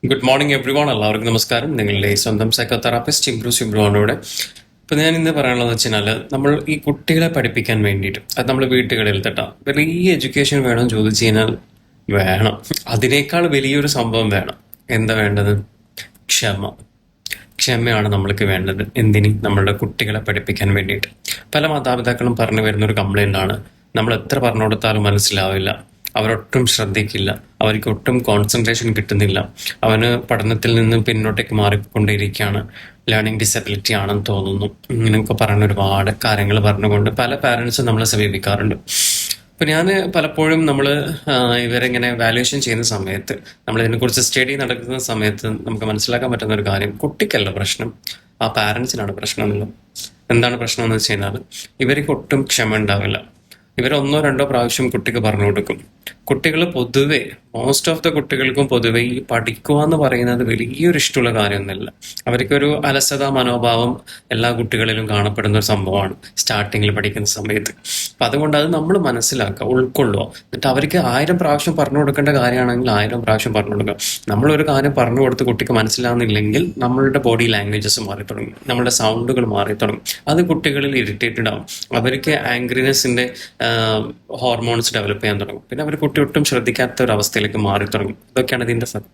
Good morning every one. എല്ലാവർക്കും നമസ്കാരം. നിങ്ങളുടെ സ്വന്തം സൈക്കോതെറാപ്പിസ്റ്റ് ഇംബ്രൂസ് ഇംബ്രുവാണിവിടെ. ഇപ്പം ഞാൻ ഇന്ന് പറയാനുള്ളതെന്ന് വെച്ച് കഴിഞ്ഞാൽ നമ്മൾ ഈ കുട്ടികളെ പഠിപ്പിക്കാൻ വേണ്ടിയിട്ട് അത് നമ്മൾ വീട്ടുകളിൽ തട്ടാം വലിയ എഡ്യൂക്കേഷൻ വേണം ചോദിച്ചു കഴിഞ്ഞാൽ വേണം. അതിനേക്കാൾ വലിയൊരു സംഭവം വേണം. എന്താ വേണ്ടത്? ക്ഷമ. ക്ഷമയാണ് നമ്മൾക്ക് വേണ്ടത്. എന്തിന്? നമ്മളുടെ കുട്ടികളെ പഠിപ്പിക്കാൻ വേണ്ടിയിട്ട്. പല മാതാപിതാക്കളും പറഞ്ഞു വരുന്നൊരു കംപ്ലൈൻ്റ് ആണ്, നമ്മൾ എത്ര പറഞ്ഞു കൊടുത്താലും മനസ്സിലാവില്ല, അവരൊട്ടും ശ്രദ്ധിക്കില്ല, അവർക്ക് ഒട്ടും കോൺസെൻട്രേഷൻ കിട്ടുന്നില്ല, അവന് പഠനത്തിൽ നിന്ന് പിന്നോട്ടേക്ക് മാറിക്കൊണ്ടിരിക്കുകയാണ്, ലേണിംഗ് ഡിസബിലിറ്റി ആണെന്ന് തോന്നുന്നു, ഇങ്ങനെയൊക്കെ പറയുന്ന ഒരുപാട് കാര്യങ്ങൾ പറഞ്ഞുകൊണ്ട് പല പാരൻസും നമ്മളെ സമീപിക്കാറുണ്ട്. അപ്പോൾ ഞാൻ പലപ്പോഴും നമ്മൾ ഇവരെങ്ങനെ വാല്യുവേഷൻ ചെയ്യുന്ന സമയത്ത്, നമ്മൾ ഇതിനെക്കുറിച്ച് സ്റ്റഡി നടക്കുന്ന സമയത്ത് നമുക്ക് മനസ്സിലാക്കാൻ പറ്റുന്ന ഒരു കാര്യം, കുട്ടിക്കല്ല പ്രശ്നം, ആ പാരൻസിനാണ് പ്രശ്നം എന്നുള്ളത്. എന്താണ് പ്രശ്നം എന്ന് വെച്ച് കഴിഞ്ഞാൽ ഇവർക്ക് ഒട്ടും ക്ഷമ ഉണ്ടാവില്ല. ഇവർ ഒന്നോ രണ്ടോ പ്രാവശ്യം കുട്ടിക്ക് പറഞ്ഞു കൊടുക്കും. കുട്ടികൾ പൊതുവെ, മോസ്റ്റ് ഓഫ് ദ കുട്ടികൾക്കും പൊതുവെ ഈ പഠിക്കുക എന്ന് പറയുന്നത് വലിയൊരു ഇഷ്ടമുള്ള കാര്യമൊന്നുമില്ല. അവർക്കൊരു അലസത മനോഭാവം എല്ലാ കുട്ടികളിലും കാണപ്പെടുന്ന ഒരു സംഭവമാണ് സ്റ്റാർട്ടിങ്ങിൽ പഠിക്കുന്ന സമയത്ത്. അപ്പം അതുകൊണ്ട് അത് നമ്മൾ മനസ്സിലാക്കുക, ഉൾക്കൊള്ളുക. എന്നിട്ട് അവർക്ക് 1000 പ്രാവശ്യം പറഞ്ഞു കൊടുക്കേണ്ട കാര്യമാണെങ്കിൽ 1000 പ്രാവശ്യം പറഞ്ഞു കൊടുക്കുക. നമ്മളൊരു കാര്യം പറഞ്ഞു കൊടുത്ത് കുട്ടിക്ക് മനസ്സിലാവുന്നില്ലെങ്കിൽ നമ്മളുടെ ബോഡി ലാംഗ്വേജസ് മാറി തുടങ്ങും, നമ്മളുടെ സൗണ്ടുകൾ മാറി തുടങ്ങും. അത് കുട്ടികളിൽ ഇറിറ്റേറ്റഡ് ആവും. അവർക്ക് ആംഗ്രിനെസ്സിന്റെ ഹോർമോൺസ് ഡെവലപ്പ് ചെയ്യാൻ തുടങ്ങും. പിന്നെ അവർ കുട്ടി ഒട്ടും ശ്രദ്ധിക്കാത്ത ഒരു അവസ്ഥയിലേക്ക് മാറി തുടങ്ങും. ഇതൊക്കെയാണ് ഇതിന്റെ സത്യം.